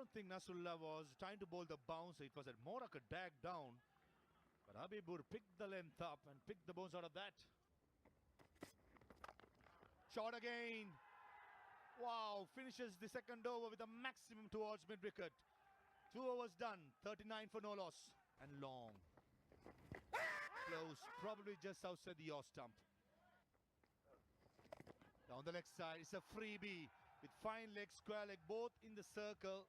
don't think Nasrullah was trying to bowl the bounce. It was more like a dag down. But Habibur picked the length up and picked the bounce out of that. Shot again. Wow, finishes the second over with a maximum towards mid-wicket. 2 overs done, 39 for no loss. And long. Close, probably just outside the off stump. Down the leg side, it's a freebie with fine leg, square leg, both in the circle.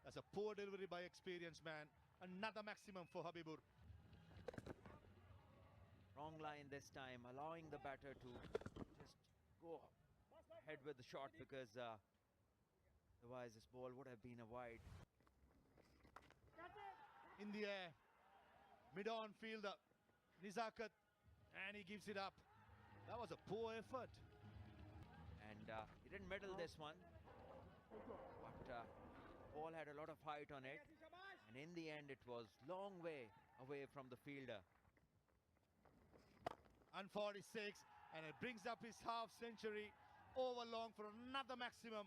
That's a poor delivery by experienced man. Another maximum for Habibur. Wrong line this time, allowing the batter to just go ahead with the shot because otherwise this ball would have been a wide. In the air, mid-on fielder, Nizakat, and he gives it up. That was a poor effort. And he didn't middle this one, but ball had a lot of height on it, and in the end it was long way away from the fielder. And 46, and it brings up his half century over long for another maximum.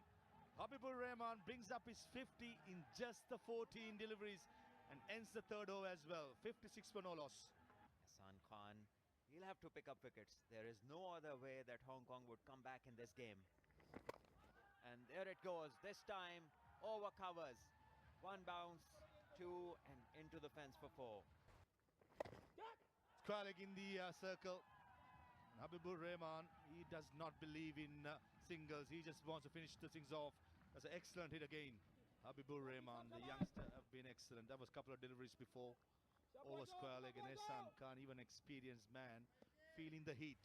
Habibur Rahman brings up his 50 in just the 14 deliveries and ends the third over as well. 56 for no loss. Ehsan Khan, he'll have to pick up wickets. There is no other way that Hong Kong would come back in this game. And there it goes, this time over covers. 1 bounce, 2, and into the fence for 4. Square leg in the circle. Habibur Rahman, he does not believe in singles. He just wants to finish the things off. That's an excellent hit again. Habibur Rahman, the youngster, have been excellent. That was a couple of deliveries before. Over square leg, and Ehsan Khan, even experienced man, feeling the heat.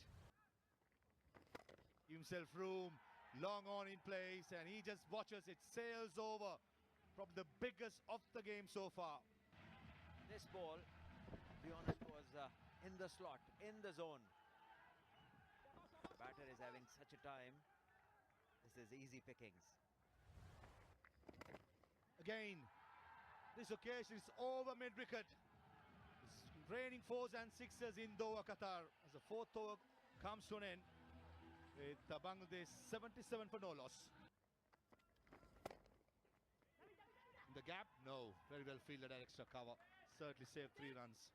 Give himself room, long on in place, and he just watches it sails over. Probably the biggest of the game so far. This ball, to be honest, was in the slot, in the zone. The batter is having such a time. This is easy pickings. Again, this occasion is over mid-wicket. It's raining 4s and 6s in Doha, Qatar, as the 4th over comes to an end with Bangladesh 77 for no loss. In the gap, no, very well fielded at extra cover. Certainly saved 3 runs.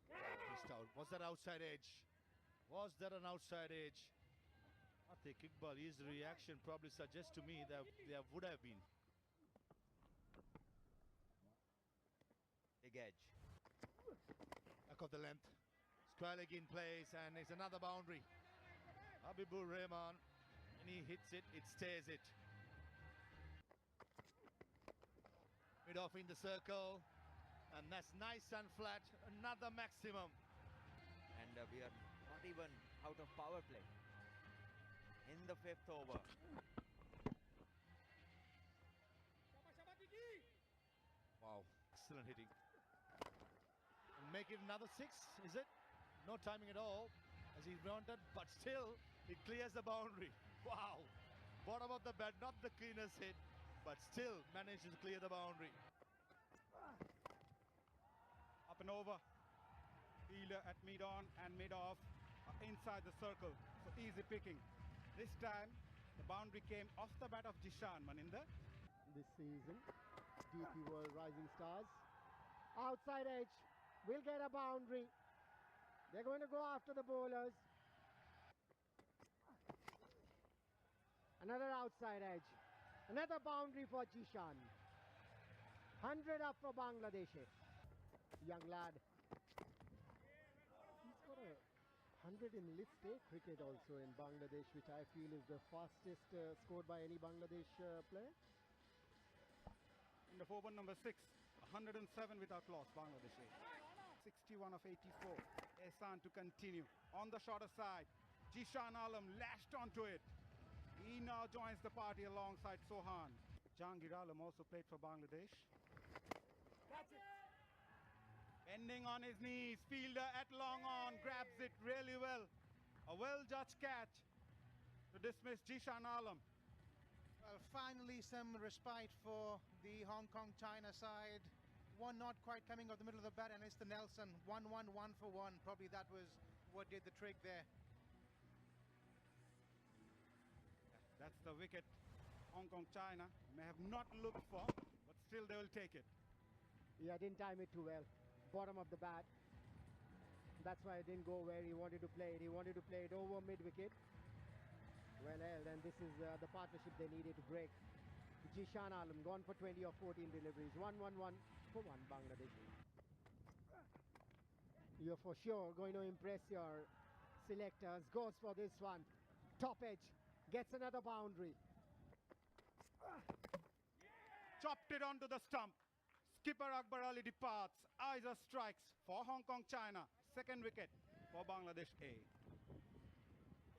Missed out. Was that outside edge? Was that an outside edge? I think Iqbal, his reaction probably suggests to me that there would have been. Big edge. Back of the length. Square leg in place, and it's another boundary. Habibur Rahman, and he hits it, it stays it. Mid off in the circle, and that's nice and flat. Another maximum. And we are not even out of power play in the 5th over. Wow, excellent hitting. And make it another 6, is it? No timing at all, as he wanted, but still, it clears the boundary. Wow, bottom of the bat, not the cleanest hit, but still manages to clear the boundary. Up and over. Fielder at mid-on and mid-off inside the circle, so easy picking. This time, the boundary came off the bat of Jishan Maninder. This season, DP World Rising Stars. Outside edge, will get a boundary. They're going to go after the bowlers. Another outside edge. Another boundary for Jishan. 100 up for Bangladesh. Young lad. He's got a 100 in List A cricket also in Bangladesh, which I feel is the fastest scored by any Bangladesh player. In the over number 6, 107 without loss, Bangladesh. 61 of 84. Ehsan to continue. On the shorter side, Jishan Alam lashed onto it. He now joins the party alongside Sohan. Jahangir Alam also played for Bangladesh. That's it. Bending on his knees, fielder at long on, grabs it really well. A well-judged catch to dismiss Jishan Alam. Well, finally some respite for the Hong Kong-China side. One not quite coming off the middle of the bat, and it's the Nelson. 1-1, 1 for 1. Probably that was what did the trick there. That's the wicket Hong Kong China may have not looked for, but still they will take it. Yeah, didn't time it too well. Bottom of the bat. That's why it didn't go where he wanted to play it. He wanted to play it over mid-wicket. Well held, and this is the partnership they needed to break. Jishan Alam gone for 20 or 14 deliveries. 1-1-1 for one Bangladeshi. You're for sure going to impress your selectors. Goes for this one. Top edge. Gets another boundary. Chopped it onto the stump. Skipper Akbar Ali departs. Aiza strikes for Hong Kong China. Second wicket for Bangladesh A.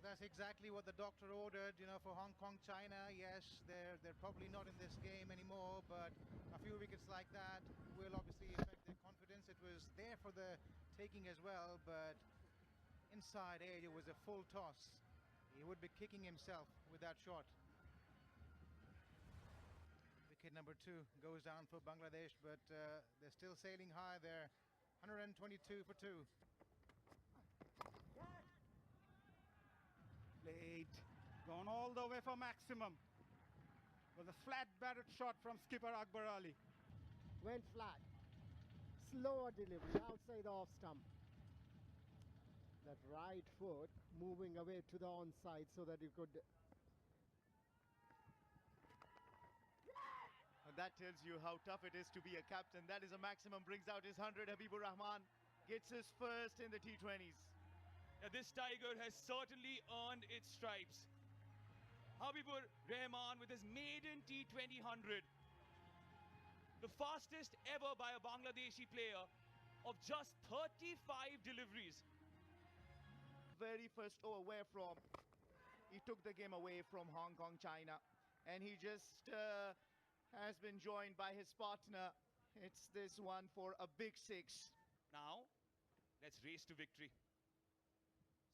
That's exactly what the doctor ordered, you know, for Hong Kong China. Yes, they're probably not in this game anymore, but a few wickets like that will obviously affect their confidence. It was there for the taking as well, but inside edge, it was a full toss. He would be kicking himself with that shot. Wicket number 2 goes down for Bangladesh, but they're still sailing high there. 122 for 2. Played. Gone all the way for maximum. Was a flat batted shot from skipper Akbar Ali. Went flat. Slower delivery outside the off stump. That right foot moving away to the onside so that you could. And that tells you how tough it is to be a captain. That is a maximum. Brings out his 100. Habibur Rahman gets his first in the T20s. This Tiger has certainly earned its stripes. Habibur Rahman with his maiden T20 100. The fastest ever by a Bangladeshi player of just 35 deliveries. Very first over where from? He took the game away from Hong Kong China, and he just has been joined by his partner. It's this one for a big 6. Now, let's race to victory.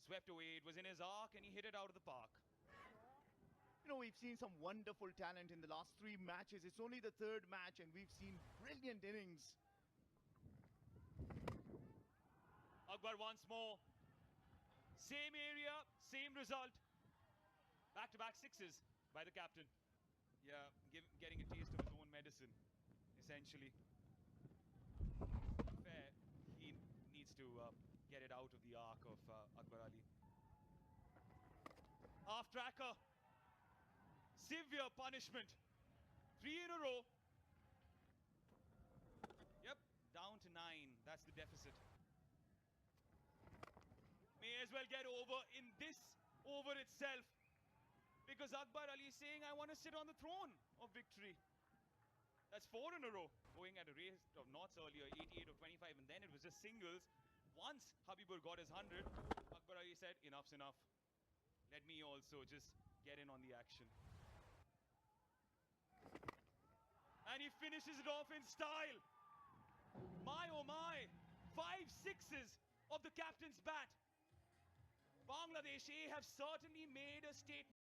Swept away, it was in his arc and he hit it out of the park. You know, we've seen some wonderful talent in the last 3 matches. It's only the 3rd match and we've seen brilliant innings. Akbar once more. Same area, same result. Back-to-back 6s by the captain. Yeah, getting a taste of his own medicine, essentially. Fair, he needs to get it out of the arc of Akbar Ali. Half tracker. Severe punishment. 3 in a row. Yep, down to 9. That's the deficit. May as well get over in this over itself. Because Akbar Ali is saying, I want to sit on the throne of victory. That's 4 in a row. Going at a rate of knots earlier, 88 of 25, and then it was just singles. Once Habibur got his 100, Akbar Ali said, enough's enough. Let me also just get in on the action. And he finishes it off in style. My oh my, 5 6s of the captain's bat. Bangladesh A have certainly made a statement.